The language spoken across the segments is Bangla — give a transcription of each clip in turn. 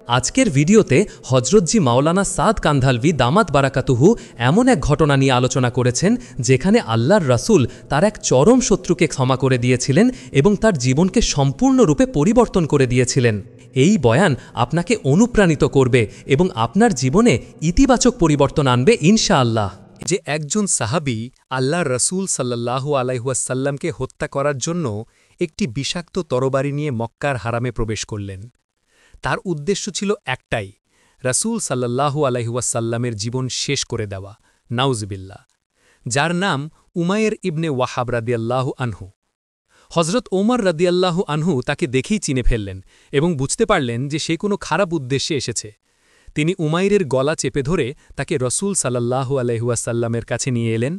আজকের ভিডিওতে হজরতজি মাওলানা সাদ কান্ধালভি দামাত বারাকাতুহু এমন এক ঘটনা নিয়ে আলোচনা করেছেন যেখানে আল্লাহর রাসূল তার এক চরম শত্রুকে ক্ষমা করে দিয়েছিলেন এবং তার জীবনকে সম্পূর্ণরূপে পরিবর্তন করে দিয়েছিলেন। এই বয়ান আপনাকে অনুপ্রাণিত করবে এবং আপনার জীবনে ইতিবাচক পরিবর্তন আনবে ইনশাআল্লাহ। যে একজন সাহাবী আল্লাহর রাসূল সাল্লাল্লাহু আলাইহি ওয়াসাল্লামকে হত্যা করার জন্য একটি বিষাক্ত তরবারি নিয়ে মক্কার হারামে প্রবেশ করলেন। তার উদ্দেশ্য ছিল একটাই, রাসূল সাল্লাল্লাহু আলাইহি ওয়াসাল্লামের জীবন শেষ করে দেওয়া, নাউজুবিল্লাহ। যার নাম উমাইর ইবনে ওয়াহাব রাদিয়াল্লাহু আনহু। হজরত ওমর রাদিয়াল্লাহু আনহু তাকে দেখেই চিনে ফেললেন এবং বুঝতে পারলেন যে সে কোনো খারাপ উদ্দেশ্যে এসেছে। তিনি উমাইরের গলা চেপে ধরে তাকে রসুল সাল্লাল্লাহু আলাইহি ওয়াসাল্লামের কাছে নিয়ে এলেন।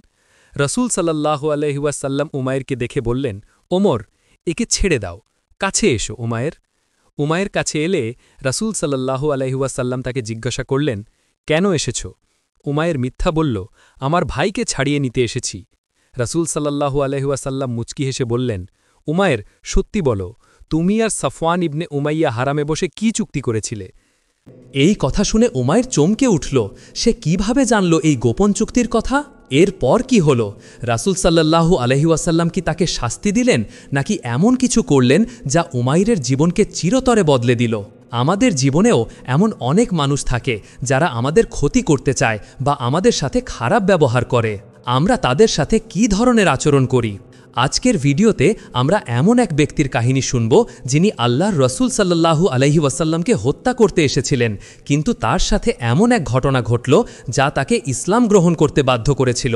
রসুল সাল্লাল্লাহু আলাইহি ওয়াসাল্লাম উমাইরকে দেখে বললেন, ওমর, একে ছেড়ে দাও, কাছে এসো উমাইর। উমাইর কাছে এলে রসুল সাল্লাল্লাহু আলাইহি ওয়াসাল্লাম তাকে জিজ্ঞাসা করলেন, কেন এসেছ? উমাইর মিথ্যা বলল, আমার ভাইকে ছাড়িয়ে নিতে এসেছি। রসুল সাল্লাল্লাহু আলাইহি ওয়াসাল্লাম মুচকি হেসে বললেন, উমাইর, সত্যি বলো, তুমি আর সাফওয়ান ইবনে উমাইয়া হারামে বসে কি চুক্তি করেছিলে? এই কথা শুনে উমাইর চমকে উঠল। সে কিভাবে জানল এই গোপন চুক্তির কথা? এরপর কি হল? রাসূল সাল্লাল্লাহু আলাইহি ওয়াসাল্লাম কি তাকে শাস্তি দিলেন, নাকি এমন কিছু করলেন যা উমাইরের জীবনকে চিরতরে বদলে দিল? আমাদের জীবনেও এমন অনেক মানুষ থাকে যারা আমাদের ক্ষতি করতে চায় বা আমাদের সাথে খারাপ ব্যবহার করে। আমরা তাদের সাথে কি ধরনের আচরণ করি? আজকের ভিডিওতে আমরা এমন এক ব্যক্তির কাহিনী শুনব যিনি আল্লাহর রসুল সাল্লাল্লাহু আলাইহি ওয়াসাল্লামকে হত্যা করতে এসেছিলেন, কিন্তু তার সাথে এমন এক ঘটনা ঘটল যা তাকে ইসলাম গ্রহণ করতে বাধ্য করেছিল।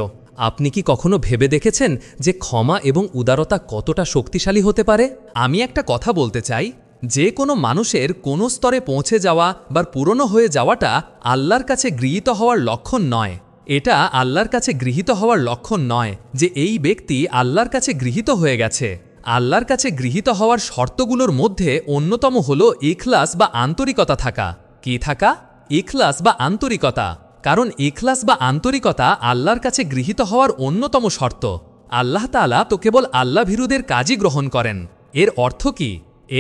আপনি কি কখনো ভেবে দেখেছেন যে ক্ষমা এবং উদারতা কতটা শক্তিশালী হতে পারে? আমি একটা কথা বলতে চাই, যে কোনো মানুষের কোনো স্তরে পৌঁছে যাওয়া বা পুরনো হয়ে যাওয়াটা আল্লাহর কাছে গৃহীত হওয়ার লক্ষণ নয়। এটা আল্লাহর কাছে গৃহীত হওয়ার লক্ষণ নয় যে এই ব্যক্তি আল্লাহর কাছে গৃহীত হয়ে গেছে। আল্লাহর কাছে গৃহীত হওয়ার শর্তগুলোর মধ্যে অন্যতম হল ইখলাস বা আন্তরিকতা থাকা। কি থাকা? ইখলাস বা আন্তরিকতা। কারণ ইখলাস বা আন্তরিকতা আল্লাহর কাছে গৃহীত হওয়ার অন্যতম শর্ত। আল্লাহ তাআলা তো কেবল আল্লাহ ভীরুদের কাজই গ্রহণ করেন। এর অর্থ কি?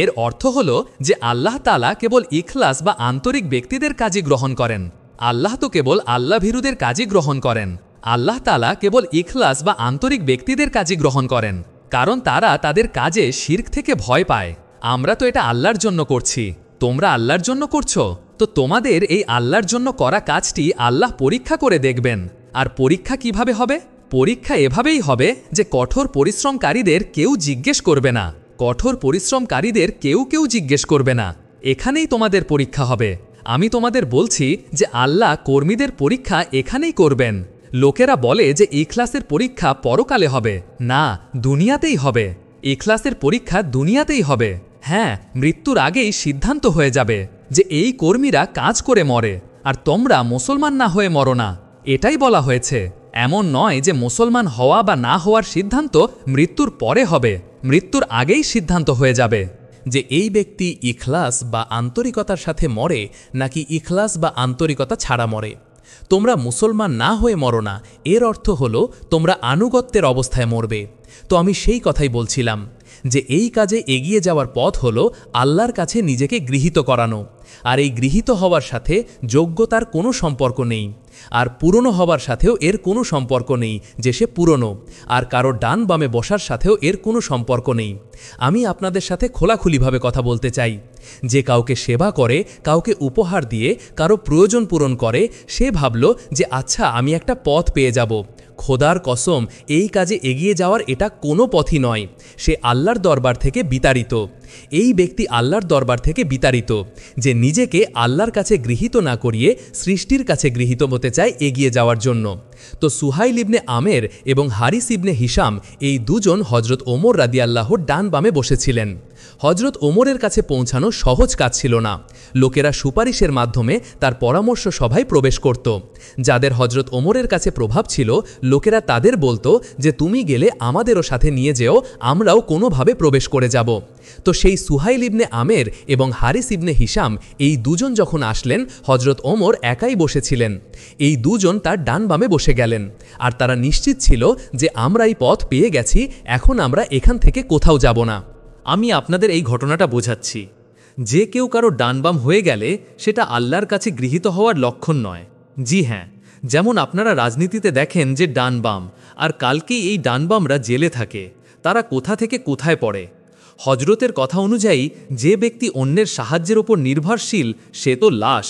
এর অর্থ হল যে আল্লাহ তাআলা কেবল ইখলাস বা আন্তরিক ব্যক্তিদের কাজই গ্রহণ করেন। আল্লাহ তো কেবল আল্লাহ ভীরুদের কাজই গ্রহণ করেন। আল্লাহ তাআলা কেবল ইখলাস বা আন্তরিক ব্যক্তিদের কাজই গ্রহণ করেন, কারণ তারা তাদের কাজে শিরক থেকে ভয় পায়। আমরা তো এটা আল্লাহর জন্য করছি, তোমরা আল্লাহর জন্য করছো, তো তোমাদের এই আল্লাহর জন্য করা কাজটি আল্লাহ পরীক্ষা করে দেখবেন। আর পরীক্ষা কিভাবে হবে? পরীক্ষা এভাবেই হবে যে কঠোর পরিশ্রমকারীদের কেউ জিজ্ঞেস করবে না। কঠোর পরিশ্রমকারীদের কেউ জিজ্ঞেস করবে না। এখানেই তোমাদের পরীক্ষা হবে। আমি তোমাদের বলছি যে আল্লাহ কর্মীদের পরীক্ষা এখানেই করবেন। লোকেরা বলে যে ইখলাসের পরীক্ষা পরকালে হবে। না, দুনিয়াতেই হবে। ইখলাসের পরীক্ষা দুনিয়াতেই হবে। হ্যাঁ, মৃত্যুর আগেই সিদ্ধান্ত হয়ে যাবে যে এই কর্মীরা কাজ করে মরে, আর তোমরা মুসলমান না হয়ে মরো না। এটাই বলা হয়েছে। এমন নয় যে মুসলমান হওয়া বা না হওয়ার সিদ্ধান্ত মৃত্যুর পরে হবে, মৃত্যুর আগেই সিদ্ধান্ত হয়ে যাবে যে এই ব্যক্তি ইখলাস বা আন্তরিকতার সাথে মরে নাকি ইখলাস বা আন্তরিকতা ছাড়া মরে। তোমরা মুসলমান না হয়ে মরো না, এর অর্থ হলো তোমরা আনুগত্যের অবস্থায় মরবে। তো আমি সেই কথাই বলছিলাম যে এই কাজে এগিয়ে যাওয়ার পথ হলো আল্লাহর কাছে নিজেকে গৃহীত করানো। আর এই গৃহীত হওয়ার সাথে যোগ্যতার কোনো সম্পর্ক নেই, আর পুরনো হবার সাথেও এর কোনো সম্পর্ক নেই যে সে পুরনো, আর কারো ডান বামে বসার সাথেও এর কোনো সম্পর্ক নেই। আমি আপনাদের সাথে খোলাখুলিভাবে কথা বলতে চাই, যে কাউকে সেবা করে, কাউকে উপহার দিয়ে কারো প্রয়োজন পূরণ করে, সে ভাবল যে আচ্ছা আমি একটা পথ পেয়ে যাব। খোদার কসম, এই কাজে এগিয়ে যাওয়ার এটা কোনো পথই নয়। সে আল্লাহর দরবার থেকে বিতাড়িত। এই ব্যক্তি আল্লাহর দরবার থেকে বিতাড়িত যে নিজেকে আল্লাহর কাছে গৃহীত না করিয়ে সৃষ্টির কাছে গৃহীত হতে চায় এগিয়ে যাওয়ার জন্য। তো সুহাইল ইবনে আমের এবং হারিস ইবনে হিশাম এই দুজন হজরত ওমর রাদিয়াল্লাহুর ডান বামে বসেছিলেন। হজরত ওমরের কাছে পৌঁছানো সহজ কাজ ছিল না। লোকেরা সুপারিশের মাধ্যমে তার পরামর্শ সভায় প্রবেশ করত। যাদের হজরত ওমরের কাছে প্রভাব ছিল, লোকেরা তাদের বলতো যে তুমি গেলে আমাদেরও সাথে নিয়ে যেও, আমরাও কোনোভাবে প্রবেশ করে যাব। তো সেই সুহাইল ইবনে আমের এবং হারিস ইবনে হিশাম এই দুজন যখন আসলেন, হজরত ওমর একাই বসেছিলেন। এই দুজন তার ডান বামে বসে গেলেন, আর তারা নিশ্চিত ছিল যে আমরা এই পথ পেয়ে গেছি, এখন আমরা এখান থেকে কোথাও যাব না। আমি আপনাদের এই ঘটনাটা বোঝাচ্ছি। যে কেউ কারো ডানবাম হয়ে গেলে সেটা আল্লাহর কাছে গৃহীত হওয়ার লক্ষণ নয়। জি হ্যাঁ, যেমন আপনারা রাজনীতিতে দেখেন যে ডানবাম, আর কালকেই এই ডানবামরা জেলে থাকে। তারা কোথা থেকে কোথায় পড়ে? হজরতের কথা অনুযায়ী যে ব্যক্তি অন্যের সাহায্যের ওপর নির্ভরশীল সে তো লাশ।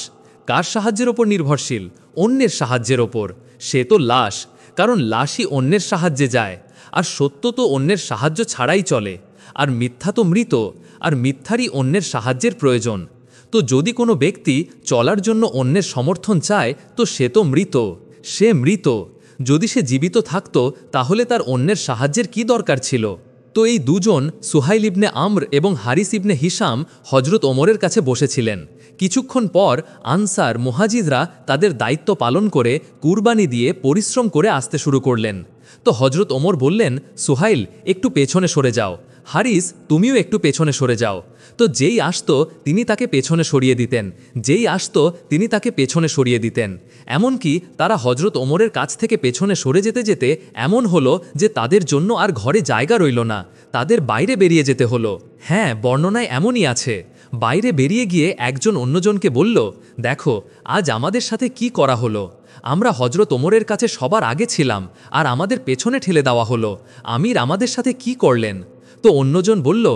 কার সাহায্যের ওপর নির্ভরশীল? অন্যের সাহায্যের ওপর। সে তো লাশ, কারণ লাশই অন্যের সাহায্যে যায়। আর সত্য তো অন্যের সাহায্য ছাড়াই চলে, আর মিথ্যা তো মৃত, আর মিথ্যারই অন্যের সাহায্যের প্রয়োজন। তো যদি কোনো ব্যক্তি চলার জন্য অন্যের সমর্থন চায় তো সে তো মৃত, সে মৃত। যদি সে জীবিত থাকত তাহলে তার অন্যের সাহায্যের কি দরকার ছিল? তো এই দুজন সুহাইল ইবনে আমর এবং হারিস ইবনে হিসাম হজরত ওমরের কাছে বসেছিলেন। কিছুক্ষণ পর আনসার মুহাজিদরা তাদের দায়িত্ব পালন করে কুরবানি দিয়ে পরিশ্রম করে আসতে শুরু করলেন। তো হজরত ওমর বললেন, সুহাইল একটু পেছনে সরে যাও, হারিস তুমিও একটু পেছনে সরে যাও। তো যেই আসতো তিনি তাকে পেছনে সরিয়ে দিতেন, যেই আসতো তিনি তাকে পেছনে সরিয়ে দিতেন। এমনকি তারা হজরত ওমরের কাছ থেকে পেছনে সরে যেতে যেতে এমন হলো যে তাদের জন্য আর ঘরে জায়গা রইল না, তাদের বাইরে বেরিয়ে যেতে হলো। হ্যাঁ, বর্ণনায় এমনই আছে। বাইরে বেরিয়ে গিয়ে একজন অন্যজনকে বলল, দেখো আজ আমাদের সাথে কি করা হলো। আমরা হজরত ওমরের কাছে সবার আগে ছিলাম আর আমাদের পেছনে ঠেলে দেওয়া হলো। আমির আমাদের সাথে কি করলেন? তো অন্যজন বলল,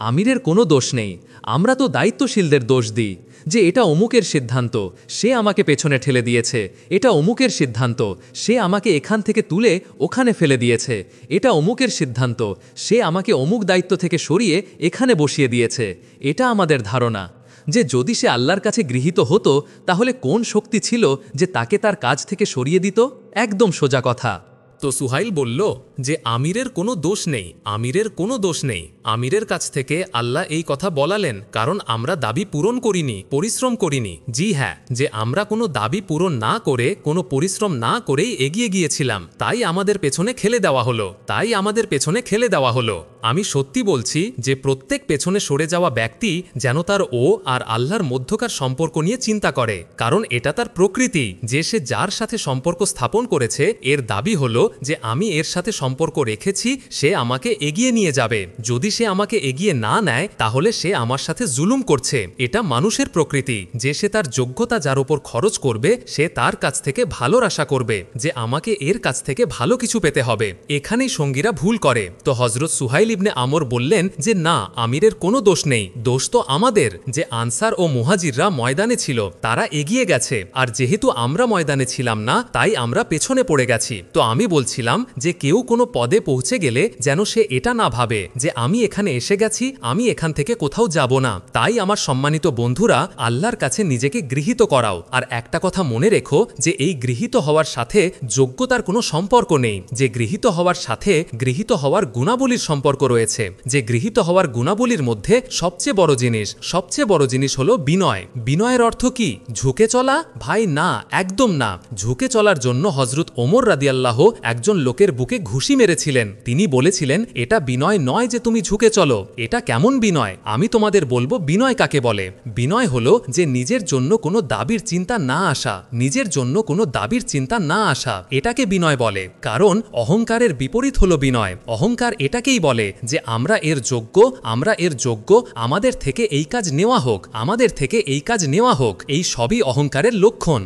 আমিরের কোনো দোষ নেই, আমরা তো দায়িত্বশীলদের দোষ দিই যে এটা অমুকের সিদ্ধান্ত, সে আমাকে পেছনে ঠেলে দিয়েছে। এটা অমুকের সিদ্ধান্ত, সে আমাকে এখান থেকে তুলে ওখানে ফেলে দিয়েছে। এটা অমুকের সিদ্ধান্ত, সে আমাকে অমুক দায়িত্ব থেকে সরিয়ে এখানে বসিয়ে দিয়েছে। এটা আমাদের ধারণা যে যদি সে আল্লাহর কাছে গৃহীত হতো তাহলে কোন শক্তি ছিল যে তাকে তার কাজ থেকে সরিয়ে দিত? একদম সোজা কথা। তো সুহাইল বলল যে আমিরের কোনো দোষ নেই, আমিরের কোনো দোষ নেই। আমিরের কাছ থেকে আল্লাহ এই কথা বলালেন কারণ আমরা দাবি পূরণ করিনি, পরিশ্রম করিনি। জি হ্যাঁ, যে আমরা কোনো দাবি পূরণ না করে, কোনো পরিশ্রম না করেই এগিয়ে গিয়েছিলাম, তাই আমাদের পেছনে খেলে দেওয়া হলো, তাই আমাদের পেছনে খেলে দেওয়া হলো। আমি সত্যি বলছি যে প্রত্যেক পেছনে সরে যাওয়া ব্যক্তি যেন তার ও আর আল্লাহর মধ্যকার সম্পর্ক নিয়ে চিন্তা করে, কারণ এটা তার প্রকৃতি যে সে যার সাথে সম্পর্ক স্থাপন করেছে এর দাবি হলো যে আমি এর সাথে সম্পর্ক রেখেছি, সে আমাকে এগিয়ে নিয়ে যাবে। যদি সে আমাকে এগিয়ে না নেয় তাহলে সে আমার সাথে জুলুম করছে। এটা মানুষের প্রকৃতি যে সে তার যোগ্যতা যার উপর খরচ করবে সে তার কাছ থেকে ভালোর আশা করবে যে আমাকে এর কাছ থেকে ভালো কিছু পেতে হবে। এখানেই সঙ্গীরা ভুল করে। তো হজরত সুহাইল ইবনে আমর বললেন যে না, আমিরের কোনো দোষ নেই, দোষ তো আমাদের যে আনসার ও মুহাজিররা ময়দানে ছিল, তারা এগিয়ে গেছে, আর যেহেতু আমরা ময়দানে ছিলাম না তাই আমরা পেছনে পড়ে গেছি। তো আমি বলছিলাম যে কেউ কোনো পদে পৌঁছে গেলে যেন সে এটা না ভাবে যে আমি এখানে এসে গেছি, আমি এখান থেকে কোথাও যাব না। তাই আমার সম্মানিত বন্ধুরা, আল্লাহর কাছে নিজেকে গৃহীত করাও। আর একটা কথা মনে রেখো যে এই গৃহীত হওয়ার সাথে যোগ্যতার কোনো সম্পর্ক নেই, যে গৃহীত হওয়ার সাথে গৃহীত হওয়ার গুণাবলীর সম্পর্ক রয়েছে। যে গৃহীত হওয়ার গুণাবলীর মধ্যে সবচেয়ে বড় জিনিস হলো বিনয়। বিনয়ের অর্থ কি? ঝুঁকে চলা? ভাই না, একদম না। ঝুঁকে চলার জন্য হজরত ওমর রাদিয়াল্লাহ একজন লোকের বুকে ঘুষি মেরেছিলেন। তিনি বলেছিলেন এটা বিনয় নয় যে তুমি ঝুঁকে চলো। এটা কেমন বিনয়? আমি তোমাদের বলবো বিনয় কাকে বলে। বিনয় হলো যে নিজের জন্য কোনো দাবির চিন্তা না আসা, নিজের জন্য কোনো দাবির চিন্তা না আসা, এটাকে বিনয় বলে। কারণ অহংকারের বিপরীত হলো বিনয়। অহংকার এটাকেই বলে যে আমরা এর যোগ্য, আমাদের থেকে এই কাজ নেওয়া হোক, আমাদের থেকে এই কাজ নেওয়া হোক। এই সবই অহংকারের লক্ষণ।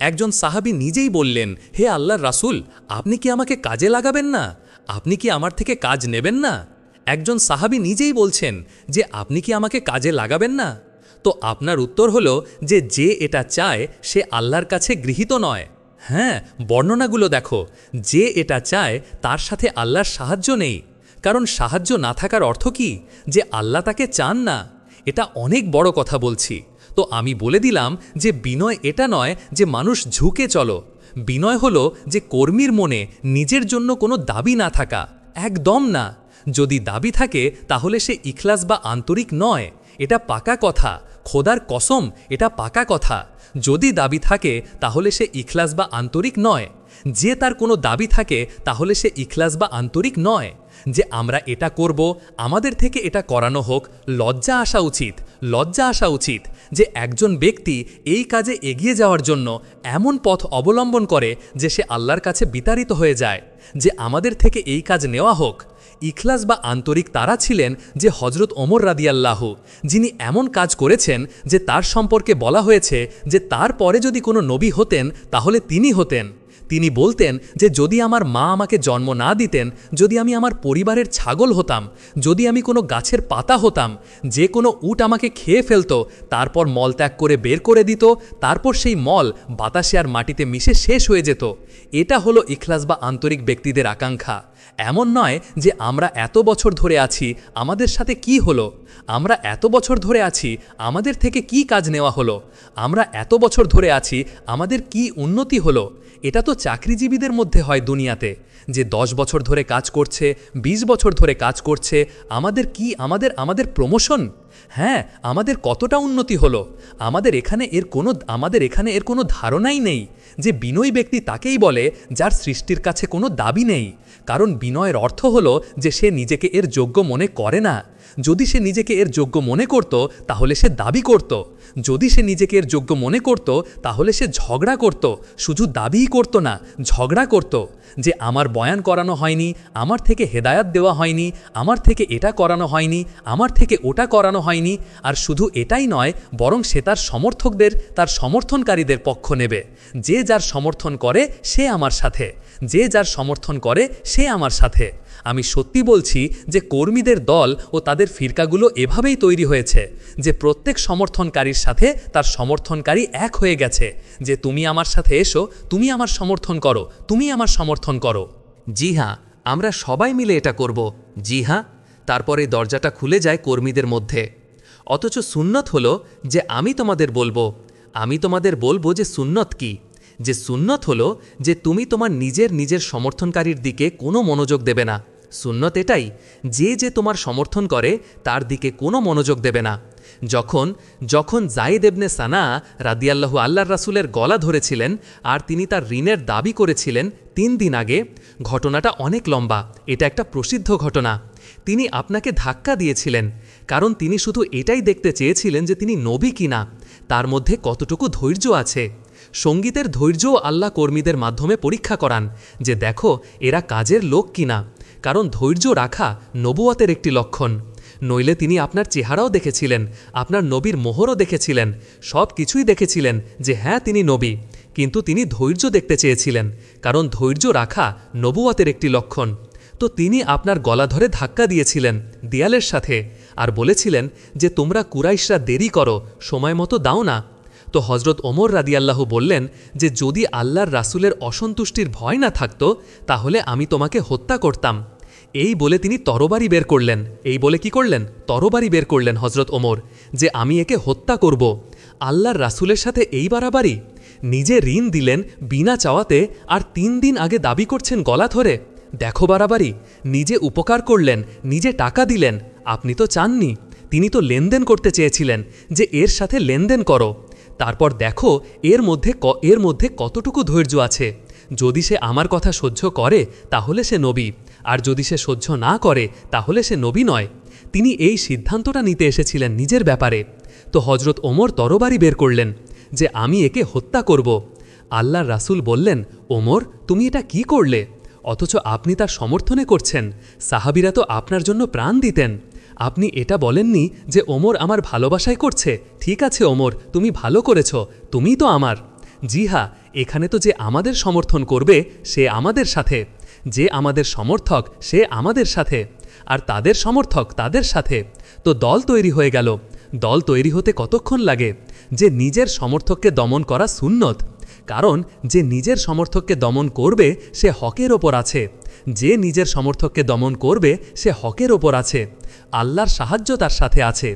একজন সাহাবী নিজেই বললেন, হে আল্লাহর রাসূল, আপনি কি আমাকে কাজে লাগাবেন না? আপনি কি আমার থেকে কাজ নেবেন না? একজন সাহাবী নিজেই বলছেন যে আপনি কি আমাকে কাজে লাগাবেন না? তো আপনার উত্তর হলো যে এটা চায় সে আল্লাহর কাছে গৃহীত নয়। হ্যাঁ, বর্ণনাগুলো দেখো, যে এটা চায় তার সাথে আল্লাহর সাহায্য নেই। কারণ সাহায্য না থাকার অর্থ কি? যে আল্লাহ তাকে চান না। এটা অনেক বড় কথা বলছি। তো আমি বলে দিলাম যে বিনয় এটা নয় যে মানুষ ঝুঁকে চলো। বিনয় হলো যে কর্মীর মনে নিজের জন্য কোনো দাবি না থাকা, একদম না। যদি দাবি থাকে তাহলে সে ইখলাস বা আন্তরিক নয়, এটা পাকা কথা। খোদার কসম, এটা পাকা কথা। যদি দাবি থাকে তাহলে সে ইখলাস বা আন্তরিক নয়। যে তার কোনো দাবি থাকে তাহলে সে ইখলাস বা আন্তরিক নয়। যে আমরা এটা করব, আমাদের থেকে এটা করানো হোক, লজ্জা আসা উচিত। লজ্জা আসা উচিত যে একজন ব্যক্তি এই কাজে এগিয়ে যাওয়ার জন্য এমন পথ অবলম্বন করে যে সে আল্লাহর কাছে বিতাড়িত হয়ে যায়। যে আমাদের থেকে এই কাজ নেওয়া হোক, ইখলাস বা আন্তরিক তারা ছিলেন যে হজরত ওমর রাদিয়াল্লাহু, যিনি এমন কাজ করেছেন যে তার সম্পর্কে বলা হয়েছে যে তার পরে যদি কোনো নবী হতেন তাহলে তিনি হতেন। তিনি বলতেন যে যদি আমার মা আমাকে জন্ম না দিতেন, যদি আমি আমার পরিবারের ছাগল হতাম, যদি আমি কোনো গাছের পাতা হতাম, যে কোনো উট আমাকে খেয়ে ফেলত, তারপর মলত্যাগ করে বের করে দিত, তারপর সেই মল বাতাসে আর মাটিতে মিশে শেষ হয়ে যেত। এটা হলো ইখলাস বা আন্তরিক ব্যক্তিদের আকাঙ্ক্ষা। এমন নয় যে আমরা এত বছর ধরে আছি, আমাদের সাথে কি হলো, আমরা এত বছর ধরে আছি, আমাদের থেকে কি কাজ নেওয়া হলো, আমরা এত বছর ধরে আছি, আমাদের কি উন্নতি হলো। এটা তো চাকরিজীবীদের মধ্যে হয় দুনিয়াতে, যে 10 বছর ধরে কাজ করছে, 20 বছর ধরে কাজ করছে, আমাদের কি আমাদের প্রমোশন, হ্যাঁ আমাদের কতটা উন্নতি হলো, আমাদের এখানে এর কোনো ধারণাই নেই। যে বিনয়ী ব্যক্তি তাকেই বলে যার সৃষ্টির কাছে কোনো দাবি নেই, কারণ বিনয়ের অর্থ হলো যে সে নিজেকে এর যোগ্য মনে করে না। যদি সে নিজেকে এর যোগ্য মনে করত তাহলে সে দাবি করত, যদি সে নিজেকে এর যোগ্য মনে করত তাহলে সে ঝগড়া করত, শুধু দাবিই করত না, ঝগড়া করত। যে আমার বয়ান করানো হয়নি, আমার থেকে হেদায়াত দেওয়া হয়নি, আমার থেকে এটা করানো হয়নি, আমার থেকে ওটা করানো হয়নি। আর শুধু এটাই নয়, বরং সে তার সমর্থকদের, তার সমর্থনকারীদের পক্ষ নেবে। যে যার সমর্থন করে সে আমার সাথে, যে যার সমর্থন করে সে আমার সাথে। আমি সত্যি বলছি যে কর্মীদের দল ও তাদের ফিরকাগুলো এভাবেই তৈরি হয়েছে যে প্রত্যেক সমর্থনকারীর সাথে তার সমর্থনকারী এক হয়ে গেছে, যে তুমি আমার সাথে এসো, তুমি আমার সমর্থন করো, তুমি আমার সমর্থন করো। জি হ্যাঁ, আমরা সবাই মিলে এটা করব। জি হ্যাঁ। তারপরে দরজাটা খুলে যায় কর্মীদের মধ্যে। অথচ সুন্নত হলো যে আমি তোমাদের বলবো যে সুন্নত কি। যে সুন্নত হলো যে তুমি তোমার নিজের সমর্থনকারীর দিকে কোনো মনোযোগ দেবে না। সুন্নত এটাই যে তোমার সমর্থন করে তার দিকে কোনো মনোযোগ দেবে না। যখন জায়েদ ইবনে সানা রাদিয়াল্লাহু আল্লাহর রাসূলের গলা ধরেছিলেন আর তিনি তার ঋণের দাবি করেছিলেন 3 দিন আগে, ঘটনাটা অনেক লম্বা, এটা একটা প্রসিদ্ধ ঘটনা। তিনি আপনাকে ধাক্কা দিয়েছিলেন কারণ তিনি শুধু এটাই দেখতে চেয়েছিলেন যে তিনি নবী কিনা, তার মধ্যে কতটুকু ধৈর্য আছে। সঙ্গীতের ধৈর্যও আল্লাহ কর্মীদের মাধ্যমে পরীক্ষা করান যে দেখো এরা কাজের লোক কিনা, কারণ ধৈর্য রাখা নবুয়তের একটি লক্ষণ। নইলে তিনি আপনার চেহারাও দেখেছিলেন, আপনার নবীর মোহরও দেখেছিলেন, সব কিছুই দেখেছিলেন যে হ্যাঁ তিনি নবী, কিন্তু তিনি ধৈর্য দেখতে চেয়েছিলেন, কারণ ধৈর্য রাখা নবুয়তের একটি লক্ষণ। তো তিনি আপনার গলা ধরে ধাক্কা দিয়েছিলেন দেয়ালের সাথে আর বলেছিলেন যে তোমরা কুরাইশরা দেরি করো, সময় মতো দাও না। তো হজরত ওমর রাদিয়াল্লাহু বললেন যে যদি আল্লাহর রাসূলের অসন্তুষ্টির ভয় না থাকত তাহলে আমি তোমাকে হত্যা করতাম। এই বলে তিনি তরবারি বের করলেন। এই বলে কি করলেন? তরবারি বের করলেন হজরত ওমর, যে আমি একে হত্যা করব। আল্লাহর রাসূলের সাথে এই বাড়াবাড়ি! নিজে ঋণ দিলেন বিনা চাওয়াতে আর 3 দিন আগে দাবি করছেন গলা ধরে। দেখো বাড়াবাড়ি! নিজে উপকার করলেন, নিজে টাকা দিলেন, আপনি তো চাননি, তিনি তো লেনদেন করতে চেয়েছিলেন যে এর সাথে লেনদেন করো। তারপর দেখো এর মধ্যে কতটুকু ধৈর্য আছে। যদি সে আমার কথা সহ্য করে তাহলে সে নবী, আর যদি সে সহ্য না করে তাহলে সে নবী নয়। তিনি এই সিদ্ধান্তটা নিতে এসেছিলেন নিজের ব্যাপারে। তো হজরত ওমর তরবারি বের করলেন যে আমি একে হত্যা করব। আল্লাহর রাসূল বললেন, ওমর তুমি এটা কি করলে? অথচ আপনি তার সমর্থনে করছেন। সাহাবীরা তো আপনার জন্য প্রাণ দিতেন। আপনি এটা বলেননি যে ওমর আমার ভালোবাসায় করছে, ঠিক আছে ওমর তুমি ভালো করেছ, তুমিই তো আমার। জি হ্যাঁ, এখানে তো যে আমাদের সমর্থন করবে সে আমাদের সাথে, যে আমাদের সমর্থক সে আমাদের সাথে, আর তাদের সমর্থক তাদের সাথে। তো দল তৈরি হয়ে গেল। দল তৈরি হতে কতক্ষণ লাগে? যে নিজের সমর্থককে দমন করা সুন্নত, কারণ যে নিজের সমর্থককে দমন করবে সে হকের ওপর আছে। যে নিজের সমর্থককে দমন করবে সে হকের ওপর আছে, আল্লাহর সাহায্য তার সাথে আছে।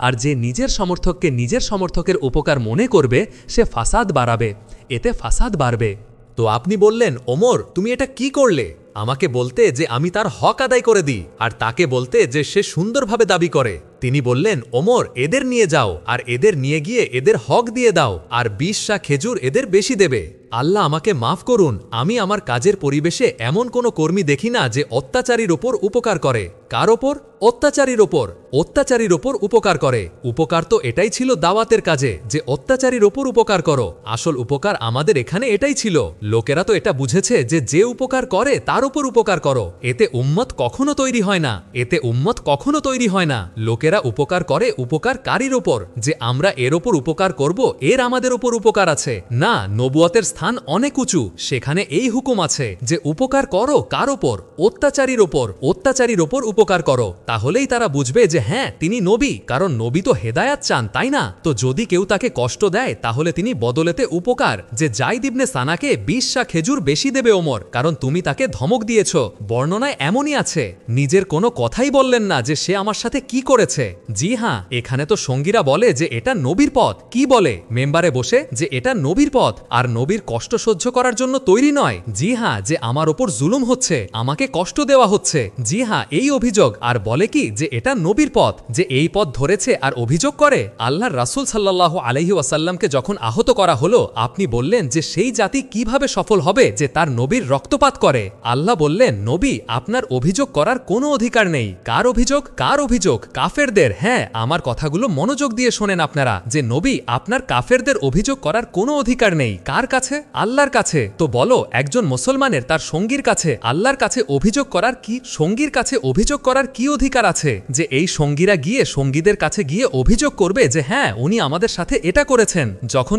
আর যে নিজের সমর্থককে নিজের সমর্থকের উপকার মনে করবে সে ফাসাদ বাড়াবে, এতে ফাসাদ বাড়বে। তো আপনি বললেন, ওমর তুমি এটা কি করলে? আমাকে বলতে যে আমি তার হক আদায় করে দিই, আর তাকে বলতে যে সে সুন্দরভাবে দাবি করে। তিনি বললেন, ওমর, এদের নিয়ে যাও আর এদের নিয়ে গিয়ে এদের হক দিয়ে দাও আর 20 খেজুর এদের বেশি দেবে। আল্লাহ আমাকে মাফ করুন, আমি আমার কাজের পরিবেশে এমন কোনো কর্মী দেখি না যে অত্যাচারীর ওপর উপকার করে। কার ওপর? অত্যাচারীর ওপর। অত্যাচারীর ওপর উপকার করে। উপকার তো এটাই ছিল দাওয়াতের কাজে, যে অত্যাচারীর ওপর উপকার করো। আসল উপকার আমাদের এখানে এটাই ছিল। লোকেরা তো এটা বুঝেছে যে যে উপকার করে তার ওপর উপকার করো। এতে উম্মত কখনো তৈরি হয় না, এতে উম্মত কখনো তৈরি হয় না। লোকেরা উপকার করে উপকারকারীর ওপর, যে আমরা এর ওপর উপকার করব, এর আমাদের ওপর উপকার আছে। না, নবুয়তের স্থান অনেক উঁচু, সেখানে এই হুকুম আছে যে উপকার করো কার ওপর? অত্যাচারীর ওপর। অত্যাচারীর ওপর উপকার করো, তাহলেই তারা বুঝবে যে হ্যাঁ, তিনি নবী। কারণ নবী তো হেদায়াত চান, তাই না? তো যদি কেউ তাকে কষ্ট দেয়, তাহলে তিনি বদলেতে উপকার, যে জাইদ ইবনে সানাকে 20 খেজুর বেশি দেবে ওমর, কারণ তুমি তাকে ধমক দিয়েছ। বর্ণনায় এমনই আছে। নিজের কোনো কথাই বললেন না যে সে আমার সাথে কি করেছে। জি হ্যাঁ, এখানে তো সঙ্গীরা বলে যে এটা নবীর পথ। কি বলে মেম্বারে বসে? যে এটা নবীর পথ, আর নবীর কষ্ট সহ্য করার জন্য তৈরি নয়। জি হ্যাঁ, যে আমার ওপর জুলুম হচ্ছে, আমাকে কষ্ট দেওয়া হচ্ছে। জি হ্যাঁ, এই অভিযোগ। আর বলে কি যে এটা নবীর পথ, যে এই পথ ধরেছে আর অভিযোগ করে। আল্লাহর রাসূল সাল্লাল্লাহু আলাইহি ওয়াসাল্লামকে যখন আহত করা হলো, আপনি বললেন যে সেই জাতি কিভাবে সফল হবে যে তার নবীর রক্তপাত করে। আল্লাহ বললেন, নবী, আপনার অভিযোগ করার কোনো অধিকার নেই। কার অভিযোগ? কার অভিযোগ? কাফেরদের। হ্যাঁ, আমার কথাগুলো মনোযোগ দিয়ে শোনেন আপনারা, যে নবী, আপনার কাফেরদের অভিযোগ করার কোনো অধিকার নেই। কার কাছে? আল্লাহর কাছে। তো বলো, একজন মুসলমানের তার সঙ্গীর কাছে, আল্লাহর কাছে অভিযোগ করার কি, সঙ্গীর কাছে অভিযোগ করার কি অধিকার আছে? যে এই সঙ্গীরা গিয়ে সঙ্গীদের কাছে গিয়ে অভিযোগ করবে যে হ্যাঁ, উনি আমাদের সাথে এটা করেছেন। যখন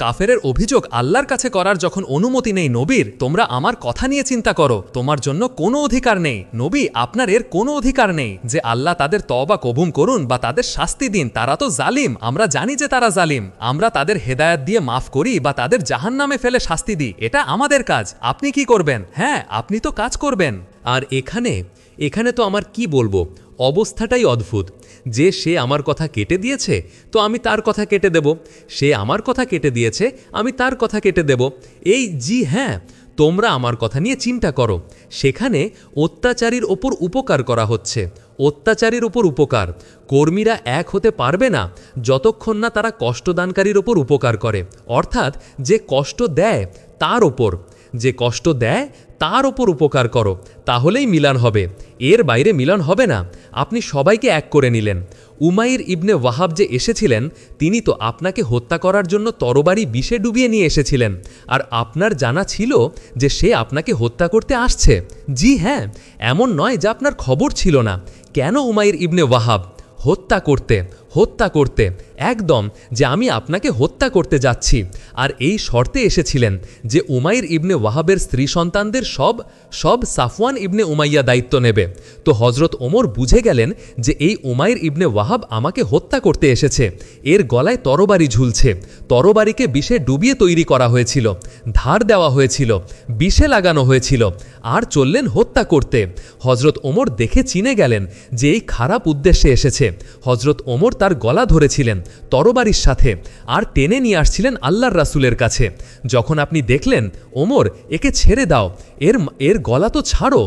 কাফেরের অভিযোগ আল্লাহর কাছে করার যখন অনুমতি নেই নবীর, তোমরা আমার কথা নিয়ে চিন্তা করো, তোমার জন্য কোনো অধিকার নেই। নবী, আপনার এর কোনো অধিকার নেই যে আল্লাহ তাদের তওবা কবুল করুন বা তাদের শাস্তি দিন। তারা তো জালিম, আমরা জানি যে তারা জালিম। আমরা তাদের হেদায়েত দিয়ে মাফ করি বা তাদের জাহান্নামে ফেলে শাস্তি দিই, এটা আমাদের কাজ। আপনি কি করবেন? হ্যাঁ, আপনি তো কাজ করবেন। আর এখানে তো আমার কি বলবো, অবস্থাটাই অদ্ভুত। যে সে আমার কথা কেটে দিয়েছে, তো আমি তার কথা কেটে দেব। সে আমার কথা কেটে দিয়েছে, আমি তার কথা কেটে দেব। এই জি হ্যাঁ, তোমরা আমার কথা নিয়ে চিন্তা করো। সেখানে অত্যাচারীর ওপর উপকার করা হচ্ছে। অত্যাচারীর ওপর উপকার। কর্মীরা এক হতে পারবে না যতক্ষণ না তারা কষ্টদানকারীর ওপর উপকার করে। অর্থাৎ যে কষ্ট দেয় তার ওপর, যে কষ্ট দেয় তার ওপর উপকার করো, তাহলেই মিলন হবে। এর বাইরে মিলন হবে না। আপনি সবাইকে এক করে নিলেন। উমাইর ইবনে ওয়াহাব যে এসেছিলেন, তিনি তো আপনাকে হত্যা করার জন্য তরবারি বিষে ডুবিয়ে নিয়ে এসেছিলেন। আর আপনার জানা ছিল যে সে আপনাকে হত্যা করতে আসছে। জি হ্যাঁ, এমন নয় যে আপনার খবর ছিল না। কেন উমাইর ইবনে ওয়াহাব? হত্যা করতে একদম, যে আমি আপনাকে হত্যা করতে যাচ্ছি। আর এই শর্তে এসেছিলেন যে উমাইর ইবনে ওয়াহাবের স্ত্রী সন্তানদের সব সাফওয়ান ইবনে উমাইয়া দায়িত্ব নেবে। তো হজরত ওমর বুঝে গেলেন যে এই উমাইর ইবনে ওয়াহাব আমাকে হত্যা করতে এসেছে। এর গলায় তরবারি ঝুলছে। তরবারিকে বিষে ডুবিয়ে তৈরি করা হয়েছিল, ধার দেওয়া হয়েছিল, বিষে লাগানো হয়েছিল, আর চললেন হত্যা করতে। হজরত ওমর দেখে চিনে গেলেন যে এই খারাপ উদ্দেশ্যে এসেছে। হজরত ওমর তার গলা ধরেছিলেন তরবারির সাথে, আর টেনে নিয়ে আসছিলেন আল্লাহর রাসূলের কাছে। যখন আপনি দেখলেন, ওমর, একে ছেড়ে দাও, এর গলা তো ছাড়ো,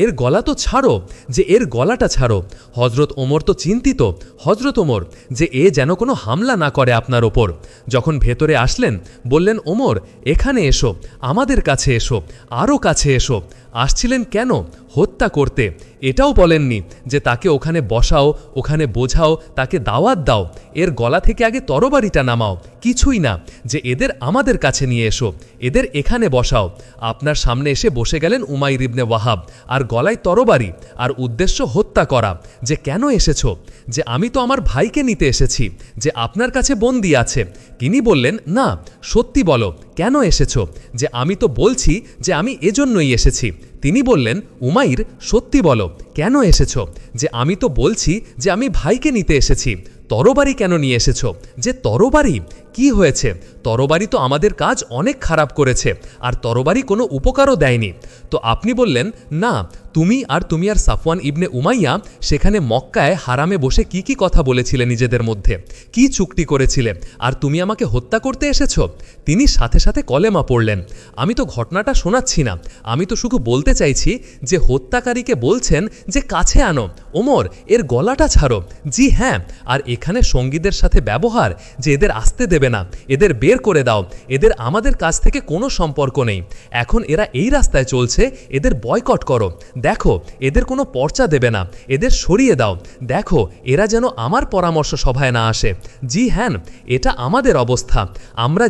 এর গলা তো ছাড়ো, যে এর গলাটা ছাড়ো। হজরত ওমর তো চিন্তিত, হজরত ওমর, যে এ যেন কোনো হামলা না করে আপনার ওপর। যখন ভেতরে আসলেন, বললেন, ওমর, এখানে এসো, আমাদের কাছে এসো, আরও কাছে এসো। আসছিলেন কেন? হত্যা করতে। এটাও বলেননি যে তাকে ওখানে বসাও, ওখানে বোঝাও, তাকে দাওয়াত দাও, এর গলা থেকে আগে তরবারিটা নামাও, কিছুই না। যে এদের আমাদের কাছে নিয়ে এসো, এদের এখানে বসাও। আপনার সামনে এসে বসে গেলেন উমাইর ইবনে ওয়াহাব, আর গলায় তরবারি, আর উদ্দেশ্য হত্যা করা। যে কেন এসেছো? যে আমি তো আমার ভাইকে নিতে এসেছি, যে আপনার কাছে বন্দী আছে। তিনি বললেন, না, সত্যি বলো, কেন এসেছো? যে আমি তো বলছি যে আমি এজন্যই এসেছি। তিনি বললেন, উমাইর, সত্যি বলো, কেন এসেছো? যে আমি তো বলছি যে আমি ভাইকে নিতে এসেছি। তরবারি কেন নিয়ে এসেছো? যে তরবারি কি হয়েছে? তরবারি তো আমাদের কাজ অনেক খারাপ করেছে, আর তরবারি কোনো উপকারও দেয়নি। তো আপনি বললেন, না, তুমি আর সাফওয়ান ইবনে উমাইয়া সেখানে মক্কায় হারামে বসে কি কথা বলেছিলে নিজেদের মধ্যে, কি চুক্তি করেছিলে, আর তুমি আমাকে হত্যা করতে এসেছ? তিনি সাথে সাথে কলেমা পড়লেন। আমি তো ঘটনাটা শোনাচ্ছি না, আমি তো শুধু বলতে চাইছি যে হত্যাকারীকে বলছেন যে কাছে আনো, ওমর এর গলাটা ছাড়ো। জি হ্যাঁ, আর এখানে সঙ্গীদের সাথে ব্যবহার যে এদের আসতে দেবে না, এদের বের করে দাও, এদের আমাদের কাছ থেকে কোনো সম্পর্ক নেই, এখন এরা এই রাস্তায় চলছে, এদের বয়কট করো, দেখো এদের কোনো পর্চা দেবে না, এদের সরিয়ে দাও, দেখো এরা যেন আমার পরামর্শ সভায় না আসে। জি হ্যাঁ, এটা আমাদের অবস্থা। আমরা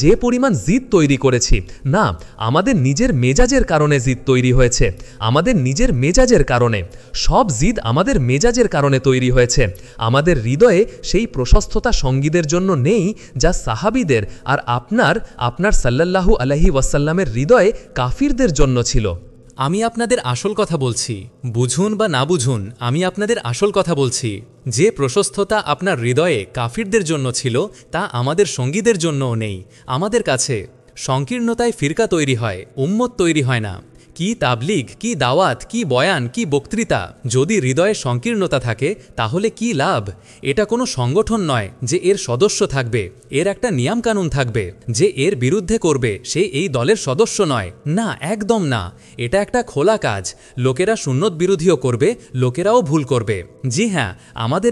যে পরিমাণ জিদ তৈরি করেছি, না, আমাদের নিজের মেজাজের কারণে জিদ তৈরি হয়েছে, আমাদের নিজের মেজাজের কারণে, সব জিদ আমাদের মেজাজের কারণে তৈরি হয়েছে। আমাদের হৃদয়ে সেই প্রশস্ততা সঙ্গীদের জন্য নেই যা সাহাবীদের আর আপনার সাল্লাল্লাহু আলাইহি ওয়াসাল্লামের হৃদয়ে কাফিরদের জন্য ছিল। আমি আপনাদের আসল কথা বলছি, বুঝুন বা না বুঝুন, আমি আপনাদের আসল কথা বলছি। যে প্রশস্ততা আপনার হৃদয়ে কাফিরদের জন্য ছিল তা আমাদের সঙ্গীদের জন্যও নেই। আমাদের কাছে সংকীর্ণতায় ফিরকা তৈরি হয়, উম্মত তৈরি হয় না। কি তাবলিগ, কি দাওয়াত, কি বয়ান, কি বক্তৃতা, যদি হৃদয়ে সংকীর্ণতা থাকে তাহলে কি লাভ? এটা কোনো সংগঠন নয় যে এর সদস্য থাকবে, এর একটা নিয়মকানুন থাকবে, যে এর বিরুদ্ধে করবে সে এই দলের সদস্য নয়, না, একদম না। এটা একটা খোলা কাজ, লোকেরা সুন্নত বিরোধীও করবে, লোকেরাও ভুল করবে। জি হ্যাঁ, আমাদের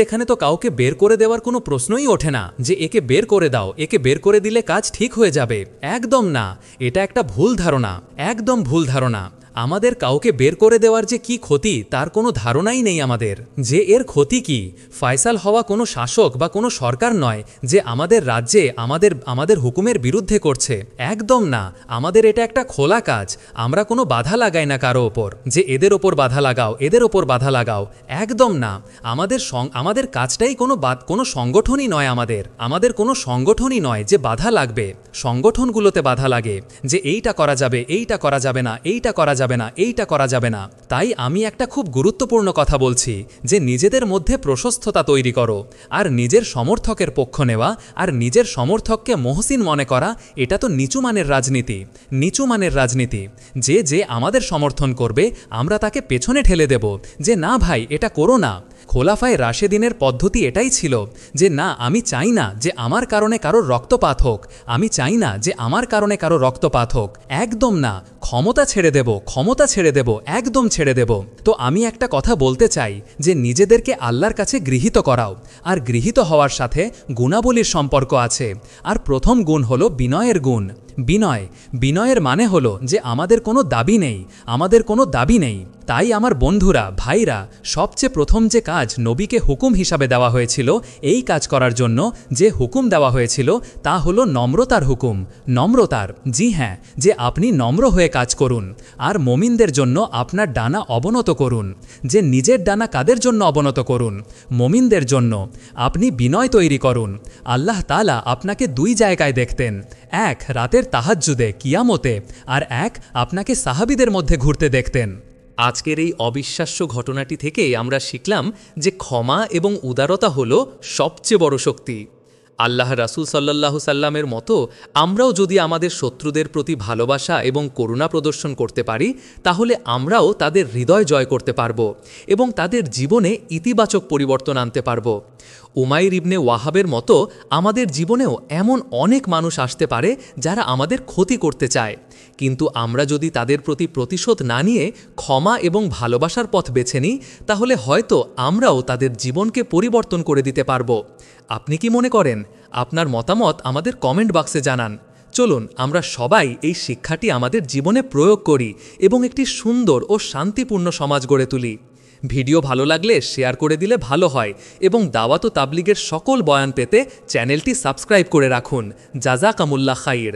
এখানে তো কাউকে বের করে দেওয়ার কোনো প্রশ্নই ওঠে না যে একে বের করে দাও, একে বের করে দিলে কাজ ঠিক হয়ে যাবে, একদম না। এটা একটা ভুল ধারণা, একদম ভুল ধারণা। আমাদের কাউকে বের করে দেওয়ার যে কি ক্ষতি তার কোনো ধারণাই নেই আমাদের, যে এর ক্ষতি কি। ফয়সাল হওয়া কোনো শাসক বা কোনো সরকার নয় যে আমাদের রাজ্যে আমাদের হুকুমের বিরুদ্ধে করছে, একদম না। আমাদের এটা একটা খোলা কাজ, আমরা কোনো বাধা লাগাই না কারো ওপর যে এদের ওপর বাধা লাগাও, এদের ওপর বাধা লাগাও, একদম না। আমাদের কাজটাই কোনো সংগঠনই নয়, আমাদের কোনো সংগঠনই নয় যে বাধা লাগবে। সংগঠনগুলোতে বাধা লাগে যে এইটা করা যাবে, এইটা করা যাবে না, এইটা করা যাবে না, এইটা করা যাবে না। তাই আমি একটা খুব গুরুত্বপূর্ণ কথা বলছি যে নিজেদের মধ্যে প্রশস্ততা তৈরি করো, আর নিজের সমর্থকের পক্ষ নেওয়া আর নিজের সমর্থককে মহসিন মনে করা, এটা তো নিচু মানের রাজনীতি, নিচু মানের রাজনীতি। যে আমাদের সমর্থন করবে আমরা তাকে পেছনে ঠেলে দেব যে না ভাই এটা করো না। খোলাফায়ে রাশেদিনের পদ্ধতি এটাই ছিল যে না, আমি চাই না যে আমার কারণে কারোর রক্তপাত হোক, আমি চাই না যে আমার কারণে কারো রক্তপাত হোক, একদম না। ক্ষমতা ছেড়ে দেব, একদম ছেড়ে দেব। তো আমি একটা কথা বলতে চাই যে নিজেদেরকে আল্লাহর কাছে গৃহীত করাও, আর গৃহীত হওয়ার সাথে গুণাবলীর সম্পর্ক আছে। আর প্রথম গুণ হলো বিনয়ের গুণ। বিনয়ের মানে হলো যে আমাদের কোনো দাবি নেই। তাই আমার বন্ধুরা, ভাইরা, সবচেয়ে প্রথম যে কাজ নবীকে হুকুম হিসাবে দেওয়া হয়েছিল, এই কাজ করার জন্য যে হুকুম দেওয়া হয়েছিল তা হলো নম্রতার হুকুম, নম্রতার। জি হ্যাঁ, যে আপনি নম্র হয়ে কাজ করুন, আর মুমিনদের জন্য আপনার ডানা অবনত করুন। যে নিজের ডানা কাদের জন্য অবনত করুন? মুমিনদের জন্য। আপনি বিনয় তৈরি করুন। আল্লাহ তাআলা আপনাকে দুই জায়গায় দেখতেন, এক রাতের তাহাজ্জুদে কিয়ামতে, আর এক আপনাকে সাহাবীদের মধ্যে ঘুরতে দেখতেন। আজকের এই অবিশ্বাস্য ঘটনাটি থেকে আমরা শিখলাম যে ক্ষমা এবং উদারতা হল সবচেয়ে বড় শক্তি। আল্লাহ রাসূল সাল্লাল্লাহু সাল্লামের মতো আমরাও যদি আমাদের শত্রুদের প্রতি ভালোবাসা এবং করুণা প্রদর্শন করতে পারি, তাহলে আমরাও তাদের হৃদয় জয় করতে পারব এবং তাদের জীবনে ইতিবাচক পরিবর্তন আনতে পারব। উমাইর ইবনে ওয়াহাবের মতো আমাদের জীবনেও এমন অনেক মানুষ আসতে পারে যারা আমাদের ক্ষতি করতে চায়, কিন্তু আমরা যদি তাদের প্রতি প্রতিশোধ না নিয়ে ক্ষমা এবং ভালোবাসার পথ বেছে নিই, তাহলে হয়তো আমরাও তাদের জীবনকে পরিবর্তন করে দিতে পারব। আপনি কি মনে করেন? আপনার মতামত আমাদের কমেন্ট বক্সে জানান। চলুন আমরা সবাই এই শিক্ষাটি আমাদের জীবনে প্রয়োগ করি এবং একটি সুন্দর ও শান্তিপূর্ণ সমাজ গড়ে তুলি। ভিডিও ভালো লাগলে শেয়ার করে দিলে ভালো হয় এবং দাওয়াত ও তাবলিগের সকল বয়ান পেতে চ্যানেলটি সাবস্ক্রাইব করে রাখুন। জাযাকামুল্লাহ খাইর।